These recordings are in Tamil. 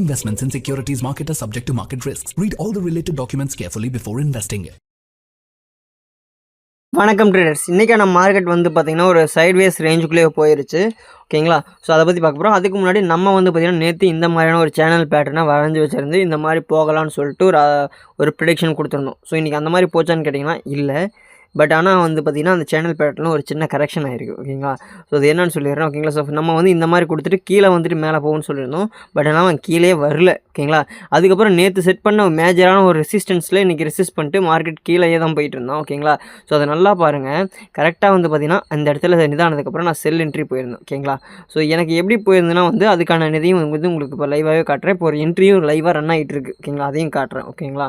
Investments in securities market are subject to market risks. Read all the related documents carefully before investing. வணக்கம் ட்ரேடர்ஸ். இன்றைக்கான மார்க்கெட் வந்து பார்த்திங்கன்னா ஒரு சைட்வேஸ் ரேஞ்சுக்குள்ளேயே போயிருச்சு. ஓகேங்களா? ஸோ அதை பற்றி பார்க்க போகிறோம். அதுக்கு முன்னாடி நம்ம வந்து பார்த்திங்கன்னா நேற்று இந்த மாதிரியான ஒரு சேனல் பேட்டர்னை வரைஞ்சி வச்சுருந்து இந்த மாதிரி போகலான்னு சொல்லிட்டு ஒரு ப்ரிடிக்ஷன் கொடுத்துருந்தோம். ஸோ இன்றைக்கி அந்த மாதிரி போச்சான்னு கேட்டிங்கன்னா இல்லை. பட் ஆனால் வந்து பார்த்திங்கன்னா அந்த சேனல் பேட்டர்னில் ஒரு சின்ன கரெக்ஷன் ஆகிருக்கு. ஓகேங்களா? ஸோ அது என்னன்னு சொல்லிடுறேன். ஓகேங்களா? ஸோ நம்ம வந்து இந்த மாதிரி கொடுத்துட்டு கீழே வந்துட்டு மேலே போகும்னு சொல்லியிருந்தோம். பட் ஆனால் அவன் கீழே வரல. ஓகேங்களா? அதுக்கப்புறம் நேற்று செட் பண்ண மேஜரான ஒரு ரெசிஸ்டன்ஸில் இன்றைக்கி ரெசிஸ்ட் பண்ணிட்டு மார்க்கெட் கீழே தான் போயிட்டு இருந்தோம். ஓகேங்களா? ஸோ அதை நல்லா பாருங்கள். கரெக்டாக வந்து பார்த்திங்கன்னா அந்த இடத்துல நிதானதுக்கப்புறம் நான் செல் என்ட்ரி போயிருந்தேன். ஓகேங்களா? ஸோ எனக்கு எப்படி போயிருந்தேன்னா வந்து அதுக்கான நிதியும் வந்து உங்களுக்கு இப்போ லைவாகவே காட்டுறேன். இப்போ ஒரு என்ட்ரியும் லைவாக ரன் ஆகிட்டு இருக்கு. ஓகேங்களா? அதையும் காட்டுறேன். ஓகேங்களா?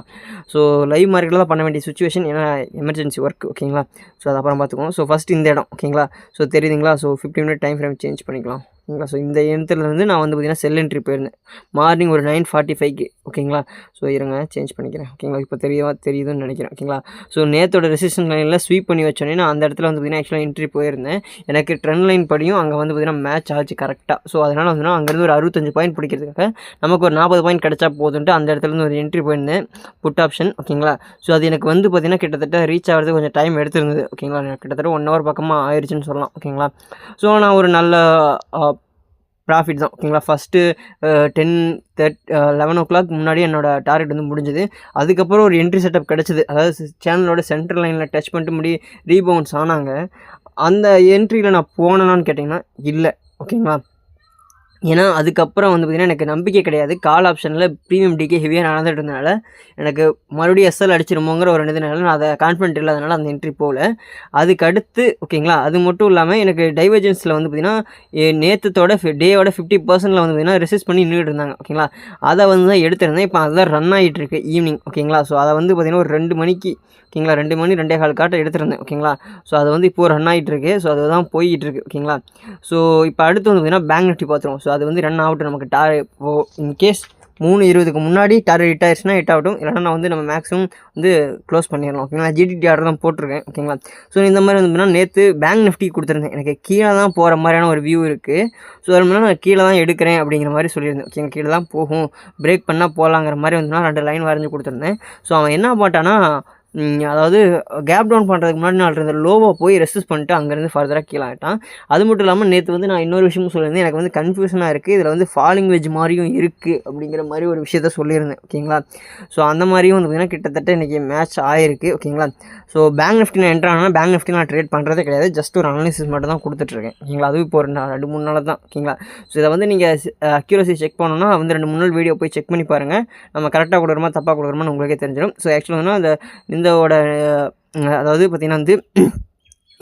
ஸோ லைவ் மார்க்கெட்டில் தான் பண்ண வேண்டிய சுச்சுவேஷன், ஏன்னா எமர்ஜென்சி ஒர்க். ஓகேங்களா? ஸோ அது அப்புறம் பார்த்துக்குவோம். ஸோ ஃபஸ்ட் இந்த இடம். ஓகேங்களா? ஸோ தெரியுதுங்களா? So 15 minute time frame change பண்ணிக்கலாம். ஓகேங்களா? ஸோ இந்த இடத்துலேருந்து நான் வந்து பார்த்திங்கன்னா செல் என்ட்ரி போயிருந்தேன் மார்னிங் ஒரு 9:45க்கு. ஓகேங்களா? ஸோ இருங்க சேஞ்ச் பண்ணிக்கிறேன். ஓகேங்களா? இப்போ தெரியுதுன்னு நினைக்கிறேன். ஓகேங்களா? ஸோ நேற்றோட ரெசிஸ்டன்ஸ் லைனில் ஸ்வீப் பண்ணி வச்சோன்னே நான் அந்த இடத்துல வந்து பார்த்திங்கன்னா ஆக்சுவலாக என்ட்ரி போயிருந்தேன். எனக்கு ட்ரெண்ட் லைன் படியும் அங்கே வந்து பார்த்திங்கன்னா மேட்ச் ஆச்சு கரெக்டாக. ஸோ அதனால் வந்து அங்கேருந்து ஒரு 65 பாயிண்ட் பிடிக்கிறதுக்காக நமக்கு ஒரு 40 பாயிண்ட் கிடச்சா போதுன்ட்டு அந்த இடத்துலேருந்து ஒரு என்ட்ரி போயிருந்தேன் புட் ஆப்ஷன். ஓகேங்களா? ஸோ அது எனக்கு வந்து பார்த்திங்கன்னா கிட்டத்தட்ட ரீச் ஆகிறது கொஞ்சம் டைம் எடுத்துருந்தது. ஓகேங்களா? கிட்டத்தட்ட 1 ஹவர் பக்கமாக ஆயிடுச்சுன்னு சொல்லலாம். ஓகேங்களா? ஸோ நான் ஒரு நல்ல ப்ராஃபிட் தான். ஓகேங்களா? ஃபஸ்ட்டு 11 o'clock முன்னாடி என்னோடய டார்கெட் வந்து முடிஞ்சது. அதுக்கப்புறம் ஒரு என்ட்ரி செட்டப் கிடச்சிது. அதாவது சேனலோட சென்ட்ரல் லைனில் டச் பண்ணிட்டு ரீபவுன்ஸ் ஆனாங்க. அந்த என்ட்ரியில் நான் போனேனான்னு கேட்டிங்கன்னா இல்லை. ஓகேங்களா? ஏன்னா அதுக்கப்புறம் வந்து பார்த்திங்கன்னா எனக்கு நம்பிக்கை கிடையாது. கால் ஆப்ஷனில் ப்ரீமியம் டிகே ஹெவியாக நடந்துட்டு இருந்தனால எனக்கு மறுபடியும் எஸ்எல் அடிச்சிருமோங்கிற ஒரு இதனால நான் அதை கான்ஃபிடென்ட் இல்லாதனால அந்த என்ட்ரி போகல. அதுக்கு அடுத்து ஓகேங்களா, அது மட்டும் இல்லாமல் எனக்கு டைவர்ஜென்ஸில் வந்து பார்த்திங்கன்னா நேற்றத்தோட டேயோட 50% வந்து பார்த்திங்கன்னா ரெசிஸ்ட் பண்ணி நின்றுட்டு இருந்தாங்க. ஓகேங்களா? அதை வந்து தான் எடுத்திருந்தேன். இப்போ அதுதான் ரன் ஆகிட்டு இருக்கு ஈவினிங். ஓகேங்களா? ஸோ அதை வந்து பார்த்திங்கன்னா ஒரு 2 மணிக்கு ஓகேங்களா 2 மணி 2:15 காட்ட எடுத்திருந்தேன். ஓகேங்களா? ஸோ அது வந்து இப்போது ரன் ஆகிட்டுருக்கு. ஸோ அதுதான் போய்கிட்டுருக்கு. ஓகேங்களா? ஸோ இப்போ அடுத்து வந்து பார்த்திங்கன்னா பேங்க் நிஃப்டி பார்த்துருவோம். ஸோ அது வந்து ரன் ஆகட்டும். நமக்கு இன்கேஸ் 3:20க்கு முன்னாடி டார்கெட் ஹிட் ஆயிடுச்சுன்னா ஹிட் ஆகட்டும். இல்லைனா நான் வந்து நம்ம மேக்ஸிமம் வந்து க்ளோஸ் பண்ணிடலாம். ஓகேங்களா? ஜிடிடி ஆர்டர் தான் போட்டிருக்கேன். ஓகேங்களா? ஸோ இந்த மாதிரி வந்து நேற்று பேங்க் நிஃப்டி கொடுத்துருந்தேன். எனக்கு கீழே தான் போகிற மாதிரியான ஒரு வியூ இருக்குது. ஸோ அது முன்னாடி நான் கீழே தான் எடுக்கிறேன் அப்படிங்கிற மாதிரி சொல்லியிருந்தேன். ஓகேங்க, கீழே தான் போகும், பிரேக் பண்ணால் போகலாங்கிற மாதிரி வந்து 2 லைன் வரைஞ்சி கொடுத்துருந்தேன். ஸோ அவன் என்ன பண்ணிட்டான்னா, அதாவது கேப் டவுன் பண்ணுறதுக்கு முன்னாடி நான் இருந்த லோவை போய் ரெசிஸ்ட் பண்ணிட்டு அங்கேருந்து ஃபர்தராக கீழே ஆகிட்டான். அது மட்டும் இல்லாமல் நேற்று வந்து நான் இன்னொரு விஷயமும் சொல்லியிருந்தேன். எனக்கு வந்து கன்ஃபியூஷனாக இருக்குது, இதில் வந்து ஃபாலிங் வெஜ் மாதிரியும் இருக்குது அப்படிங்கிற மாதிரி ஒரு விஷயத்த சொல்லியிருந்தேன். ஓகேங்களா? ஸோ அந்த மாதிரியும் வந்து பார்த்திங்கன்னா கிட்டத்தட்ட இன்றைக்கி மேட்ச் ஆகிருக்கு. ஓகேங்களா? ஸோ பேங்க் நிஃப்டி நான் என்ட்ரு ஆனால் பேங்க் நிஃப்டி நான் ட்ரேட் பண்ணுறதே கிடையாது. ஜஸ்ட் ஒரு அனாலிசிஸ் மட்டும் தான் கொடுத்துட்ருக்கேன். ஓகேங்களா? அதுவும் இப்போ ஒரு 2-3 நாள் தான். ஓகேங்களா? ஸோ இதை வந்து நீங்கள் அக்யூரசி செக் பண்ணணும்னா வந்து 2-3 நாள் வீடியோ போய் செக் பண்ணி பாருங்கள். நம்ம கரெக்டாக கொடுக்குறோமா தப்பாக கொடுக்குறோமான்னு உங்களுக்கே தெரிஞ்சிடும். ஸோ ஆக்சுவலாக வந்து இந்தோட அதாவது பார்த்திங்கன்னா வந்து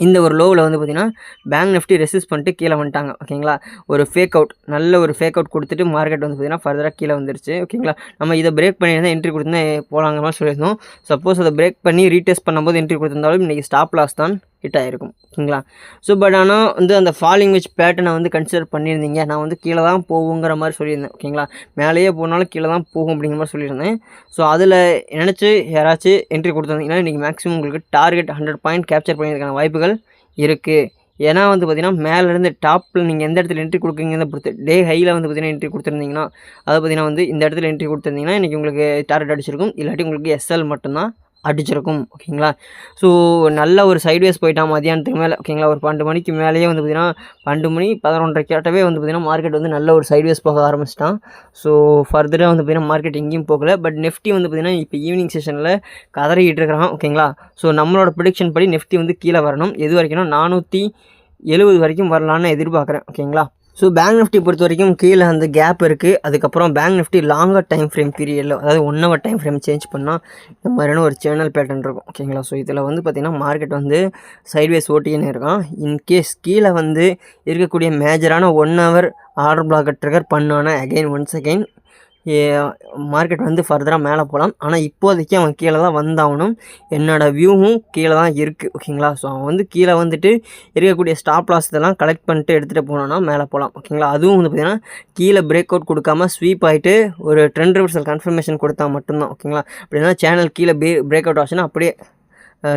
இந்த ஒரு லோவில் வந்து பார்த்திங்கன்னா பேங்க் நிஃப்டி ரெசிஸ்ட் பண்ணிட்டு கீழே வந்துட்டாங்க. ஓகேங்களா? ஒரு ஃபேக் அவுட், நல்ல ஒரு ஃபேக் அவுட் கொடுத்துட்டு மார்க்கெட் வந்து பார்த்திங்கன்னா ஃபர்தராக கீழே வந்துருச்சு. ஓகேங்களா? நம்ம இதை பிரேக் பண்ணியிருந்தால் என்ட்ரி கொடுத்துருந்தா போகலாங்கிற மாதிரி சொல்லியிருந்தோம். சப்போஸ் அதை பிரேக் பண்ணி ரீடெஸ்ட் பண்ணும்போது என்ட்ரி கொடுத்துருந்தாலும் இன்றைக்கி ஸ்டாப் லாஸ் தான் ஹிட் ஆகிருக்கும். ஓகேங்களா? ஸோ பட் ஆனால் வந்து அந்த ஃபாலிங் வெஜ் பேட்டர்னை வந்து கன்சிடர் பண்ணியிருந்தீங்க. நான் வந்து கீழே தான் போகுங்கிற மாதிரி சொல்லியிருந்தேன். ஓகேங்களா? மேலேயே போனாலும் கீழே தான் போகும் அப்படிங்கிற மாதிரி சொல்லியிருந்தேன். ஸோ அதில் நினச்சி யாராச்சும் என்ட்ரி கொடுத்துருந்தீங்கன்னா இன்றைக்கி மேக்ஸிமம் உங்களுக்கு டார்கெட் 100 பாயிண்ட் கேப்சர் பண்ணியிருக்கான வாய்ப்புகள் இருக்குது. ஏன்னா வந்து பார்த்திங்கன்னா மேலேருந்து டாப்பில் நீங்கள் எந்த இடத்துல என்ட்ரி கொடுக்குறீங்கிறத பொறுத்து டே ஹையில் வந்து பார்த்திங்கன்னா என்ட்ரி கொடுத்துருந்தீங்கன்னா, அதை பார்த்திங்கன்னா வந்து இந்த இடத்துல என்ட்ரி கொடுத்துருந்தீங்கன்னா இன்றைக்கி உங்களுக்கு டார்கெட் அடிச்சிருக்கும். இல்லாட்டி உங்களுக்கு எஸ்எல் மட்டும்தான் அடிச்சிருக்கும். ஓகேங்களா? ஸோ நல்ல ஒரு சைட்வேஸ் போயிட்டான் மதியானத்துக்கு மேலே. ஓகேங்களா? ஒரு 12 மணிக்கு மேலேயே வந்து பார்த்திங்கன்னா 12 மணி 11:30 கேட்டவே வந்து பார்த்திங்கன்னா மார்க்கெட் வந்து நல்ல ஒரு சைட்வேஸ் போக ஆரம்பிச்சிட்டான். ஸோ ஃபர்தராக வந்து பார்த்திங்கன்னா மார்க்கெட் எங்கேயும் போகலை. பட் நிஃப்டி வந்து பார்த்திங்கன்னா இப்போ ஈவினிங் செஷனில் கதறிக்கிட்டு இருக்கிறான். ஓகேங்களா? ஸோ நம்மளோட ப்ரிடிக்ஷன் படி நிஃப்டி வந்து கீழே வரணும். எது வரைக்கும்னா 470 வரைக்கும் வரலான்னு எதிர்பார்க்குறேன். ஓகேங்களா? ஸோ பேங்க் நிஃப்டி பொறுத்த வரைக்கும் கீழே அந்த கேப் இருக்குது. அதுக்கப்புறம் bank Nifty longer time frame பீரியடில், அதாவது 1 hour டைம் ஃப்ரேம் சேஞ்ச் பண்ணால் இந்த மாதிரியான ஒரு சேனல் பேட்டர்ன் இருக்கும். ஓகேங்களா? ஸோ இதில் வந்து பார்த்திங்கன்னா மார்க்கெட் வந்து சைட்வேஸ் ஓட்டின்னு இருக்கான். இன்கேஸ் கீழே வந்து இருக்கக்கூடிய மேஜரான 1 hour ஆர்டர் பிளாக்கை ட்ரிகர் பண்ணானா ஒன்ஸ் அகெயின் மார்க்கெட் வந்து ஃபர்தராக மேலே போகலாம். ஆனால் இப்போதைக்கு அவன் கீழே தான் வந்தாகணும். என்னோடய வியூவும் கீழே தான் இருக்குது. ஓகேங்களா? ஸோ அவன் வந்து கீழே வந்துட்டு இருக்கக்கூடிய ஸ்டாப் லாஸ் இதெல்லாம் கலெக்ட் பண்ணிட்டு எடுத்துகிட்டு போனோன்னா மேலே போகலாம். ஓகேங்களா? அதுவும் வந்து பார்த்திங்கன்னா கீழே பிரேக் அவுட் கொடுக்காமல் ஸ்வீப் ஆகிட்டு ஒரு ட்ரெண்ட் ரிவர்சல் கன்ஃபர்மேஷன் கொடுத்தா மட்டும்தான். ஓகேங்களா? அப்படின்னா சேனல் கீழே பிரேக் அவுட் ஆச்சுன்னா அப்படியே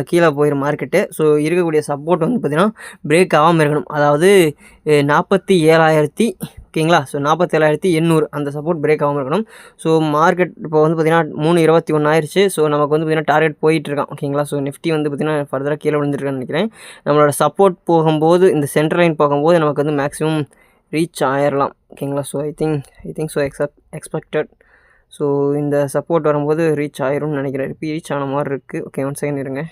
கீழே போயிடும் மார்க்கெட்டு. ஸோ இருக்கக்கூடிய சப்போர்ட் வந்து பார்த்திங்கன்னா பிரேக் ஆகாமல் இருக்கணும். அதாவது 47,000 ஓகேங்களா. ஸோ 47,800 அந்த சப்போர்ட் பிரேக் ஆகாமல் இருக்கணும். ஸோ மார்க்கெட் இப்போ வந்து பார்த்திங்கன்னா 3.21 ஆயிடுச்சு. ஸோ நமக்கு வந்து பார்த்திங்கன்னா டார்கெட் போயிட்டுருக்கான். ஓகேங்களா. ஸோ நிஃப்டி வந்து பார்த்திங்கன்னா ஃபர்தராக கீழே விழுந்துருக்கான்னு நினைக்கிறேன். நம்மளோட சப்போர்ட் போகும்போது இந்த சென்ட்ரல் லைன் போகும்போது நமக்கு வந்து மேக்ஸிமம் ரீச் ஆயிடலாம். ஓகேங்களா. So I think so expected. So இந்த சப்போர்ட் வரும்போது ரீச் ஆயிரும்னு நினைக்கிறேன். ரீச் ஆன மாதிரி இருக்குது. ஓகே, 1 செகண்ட் இருங்க.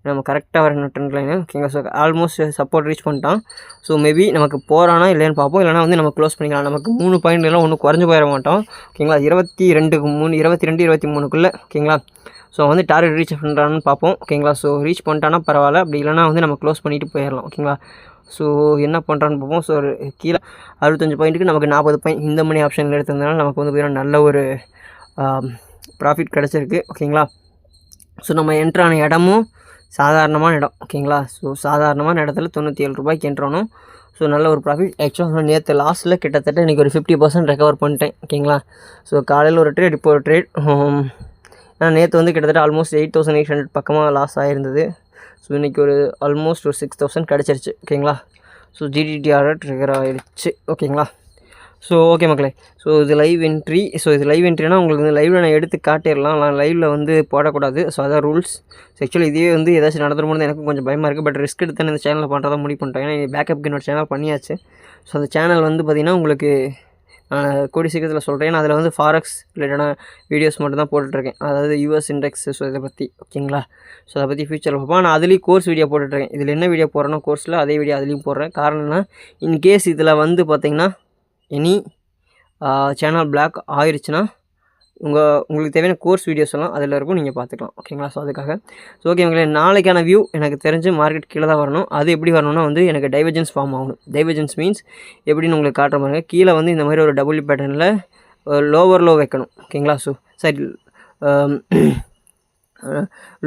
நம்ம கரெக்டாக வரணும் ட்ரெண்ட் லைனு. ஓகேங்களா. ஸோ ஆல்மோஸ்ட் சப்போர்ட் ரீச் பண்ணிட்டான். ஸோ மேபி நமக்கு போகிறானா இல்லைன்னு பார்ப்போம். இல்லைனா வந்து நம்ம க்ளோஸ் பண்ணிக்கலாம். நமக்கு 3 பாயிண்ட்லாம் ஒன்றும் குறைஞ்சி போயிட மாட்டோம். ஓகேங்களா. 22, 23க்குள்ளே. ஓகேங்களா. ஸோ வந்து டார்கெட் ரீச் பண்ணுறான்னு பார்ப்போம். ஓகேங்களா. ஸோ ரீச் பண்ணிட்டானா பரவாயில்ல, அப்படி இல்லைனா வந்து நம்ம க்ளோஸ் பண்ணிவிட்டு போயிடலாம். ஓகேங்களா. ஸோ என்ன பண்ணுறான்னு பார்ப்போம். ஸோ கீழே 65 பாயிண்ட்டுக்கு நமக்கு 40 பாயிண்ட் இந்த மணி ஆப்ஷனில் எடுத்ததுனால நமக்கு வந்து பார்த்திங்கன்னா நல்ல ஒரு ப்ராஃபிட் கிடச்சிருக்கு. ஓகேங்களா. ஸோ நம்ம என்ட்ரான இடமும் சாதாரணமான இடம். ஓகேங்களா. ஸோ சாதாரணமான இடத்துல 97 ரூபாய்க்கு என்ட்ரானோம். ஸோ நல்ல ஒரு ப்ராஃபிட். ஆக்சுவலாக நேற்று லாஸ்ட்டில் கிட்டத்தட்ட இன்றைக்கி ஒரு 50% ரெக்கவர் பண்ணிட்டேன். ஓகேங்களா. ஸோ காலையில் ஒரு ட்ரேட், இப்போ ஒரு ட்ரேட். நான் நேற்று வந்து கிட்டத்தட்ட ஆல்மோஸ்ட் 8,800 பக்கமாக லாஸ் ஆகிருந்தது. ஸோ இன்றைக்கி ஒரு ஆல்மோஸ்ட் ஒரு 6,000 கிடச்சிருச்சு. ஓகேங்களா. ஸோ GDTR ட்ரிகர் ஆகிடுச்சு. ஓகேங்களா. ஸோ ஓகே மக்களே. ஸோ இது லைவ் என்ட்ரி. ஸோ இது லைவ் என்ட்ரினா உங்களுக்கு வந்து லைவில் நான் எடுத்து காட்டிடலாம். நான் லைவில் வந்து போடக்கூடாது. ஸோ அதான் ரூல்ஸ். ஸோ ஆக்சுவலி இதே வந்து ஏதாச்சும் நடந்துருமோது எனக்கும் கொஞ்சம் பயமாக இருக்குது. பட் ரிஸ்க் எடுத்து இந்த சேனலில் பண்ணுறதா முடிவு பண்ணிட்டேன். ஏன்னா பேக்கப்க்கு என்னோட சேனல் பண்ணியாச்சு. ஸோ அந்த சேனல் வந்து பார்த்திங்கன்னா உங்களுக்கு நான் கூடிய சீக்கிரத்தில் சொல்கிறேன். நான் அதில் வந்து ஃபாரெக்ஸ் ரிலேட்டடான வீடியோஸ் மட்டும் தான் போட்டுட்ருக்கேன். அதாவது US இண்டெக்ஸ். ஸோ இதை பற்றி. ஓகேங்களா. ஸோ அதை பற்றி ஃபியூச்சரில் பார்ப்போம். நான் அதுலேயும் கோர்ஸ் வீடியோ போட்டுட்ருக்கேன். இதில் என்ன வீடியோ போடுறேன்னா கோர்ஸில் அதே வீடியோ அதுலேயும் போடுறேன். காரணம்னா இன்கேஸ் இதில் வந்து பார்த்திங்கன்னா எனி சேனல் பிளாக் ஆயிடுச்சுன்னா உங்களுக்கு தேவையான கோர்ஸ் வீடியோஸ் எல்லாம் அதில் இருக்கும், நீங்கள் பார்த்துக்கலாம். ஓகேங்களா. ஸோ அதுக்காக. ஸோ ஓகே உங்களே நாளைக்கான வியூ எனக்கு தெரிஞ்சு மார்க்கெட் கீழே தான் வரணும். அது எப்படி வரணும்னா வந்து எனக்கு டைவர்ஜென்ஸ் ஃபார்ம் ஆகணும். டைவர்ஜென்ஸ் மீன்ஸ் எப்படின்னு உங்களுக்கு காட்டுற மாதிரி கீழே வந்து இந்த மாதிரி ஒரு டபுள் பேட்டர்னில் லோவர் லோ வைக்கணும். ஓகேங்களா. ஸோ சரி,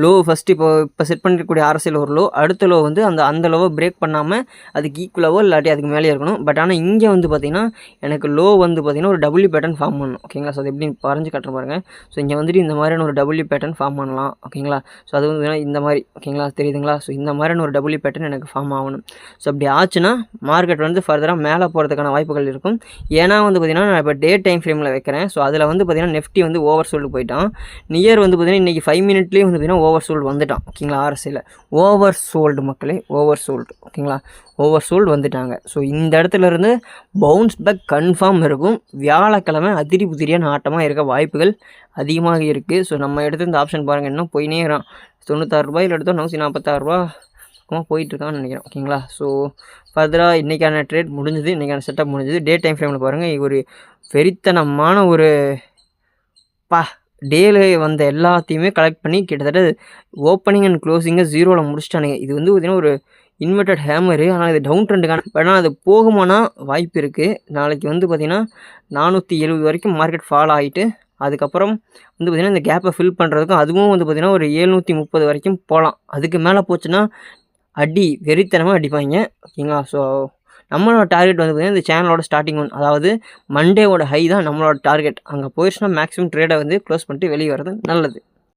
லோ ஃபஸ்ட்டு இப்போ செட் பண்ணிருக்கக்கூடிய RSIயில் ஒரு லோ, அடுத்த லோ வந்து அந்த லோவை பிரேக் பண்ணாமல் அதுக்கு ஈக்குவலாவோ இல்லாட்டி அதுக்கு மேலே இருக்கணும். பட் ஆனால் இங்கே வந்து பார்த்திங்கன்னா எனக்கு லோ வந்து பார்த்திங்கன்னா ஒரு டபுள்யூ பேட்டர்ன் ஃபார்ம் பண்ணணும். ஓகேங்களா. ஸோ அது எப்படி வரைஞ்சி காட்டுற பாருங்கள். ஸோ இங்கே வந்துட்டு இந்த மாதிரியான ஒரு டபுள்யூ பேட்டர்ன் ஃபார்ம் பண்ணலாம். ஓகேங்களா. ஸோ அது வந்து இந்த மாதிரி. ஓகேங்களா. தெரியுதுங்களா. ஸோ இந்த மாதிரியான ஒரு டபுள்யூ பேட்டர்ன் எனக்கு ஃபார்ம் ஆகணும். ஸோ அப்படி ஆச்சுன்னா மார்க்கெட் வந்து ஃபர்தராக மேலே போகிறதுக்கான வாய்ப்புகள் இருக்கும். ஏன்னா வந்து பார்த்திங்கன்னா நான் இப்போ டே டைம் ஃப்ரேமில் வைக்கிறேன். ஸோ அதில் வந்து பார்த்திங்கன்னா நிஃப்டி வந்து ஓவர் சோல்டு போயிட்டான். நியர் வந்து பார்த்திங்கன்னா இன்றைக்கி 5 மினிட்லேயே வந்து பார்த்திங்கன்னா ஓவர் சோல்டு வந்துட்டான். ஓகேங்களா. RSIயில் ஓவர் சோல்டு மக்களே, ஓவர் சோல்டு. ஓகேங்களா. ஓவர் சோல்டு வந்துட்டாங்க. ஸோ இந்த இடத்துல இருந்து பவுன்ஸ் பேக் கன்ஃபார்ம் இருக்கும். வியாழக்கிழமை அதிரி புதிரியான ஆட்டமாக இருக்க வாய்ப்புகள் அதிகமாக இருக்குது. ஸோ நம்ம எடுத்து இந்த ஆப்ஷன் பாருங்கள், இன்னும் போயினே இருக்கிறான். 96 ரூபாயில் எடுத்தோம் 146 ரூபா பக்கமாக போயிட்டுருக்கான்னு நினைக்கிறேன். ஓகேங்களா. ஸோ ஃபர்தராக இன்றைக்கான ட்ரேட் முடிஞ்சுது, இன்றைக்கான செட்டப் முடிஞ்சுது. டே டைம் ஃப்ரேமில் பாருங்கள், ஒரு வெறித்தனமான ஒரு டேல வந்த எல்லாத்தையுமே கலெக்ட் பண்ணி கிட்டத்தட்ட ஓப்பனிங் அண்ட் க்ளோசிங்கை 0ல் முடிச்சிட்டானுங்க. இது வந்து பார்த்திங்கன்னா ஒரு இன்வெர்டட் ஹேமரு. ஆனால் இது டவுன் ட்ரெண்டுக்கான, பட் ஆனால் அது போகுமானா வாய்ப்பு இருக்குது. நாளைக்கு வந்து பார்த்திங்கன்னா 470 வரைக்கும் மார்க்கெட் ஃபால் ஆகிட்டு அதுக்கப்புறம் வந்து பார்த்திங்கன்னா இந்த கேப்பை ஃபில் பண்ணுறதுக்கும் அதுவும் வந்து பார்த்திங்கன்னா ஒரு 730 வரைக்கும் போகலாம். அதுக்கு மேலே போச்சுன்னா வெறித்தனமாக அடிப்பாங்க. ஓகேங்களா. ஸோ நம்மளோட டார்கெட் வந்து பார்த்திங்கன்னா இந்த சேனலோட ஸ்டார்டிங் ஒன், அதாவது மண்டேவோட ஹை தான் நம்மளோட டார்கெட். அங்கே போயிடுச்சுன்னா மேக்ஸிமம் ட்ரேடை வந்து க்ளோஸ் பண்ணிட்டு வெளியே வர்றது நல்லது.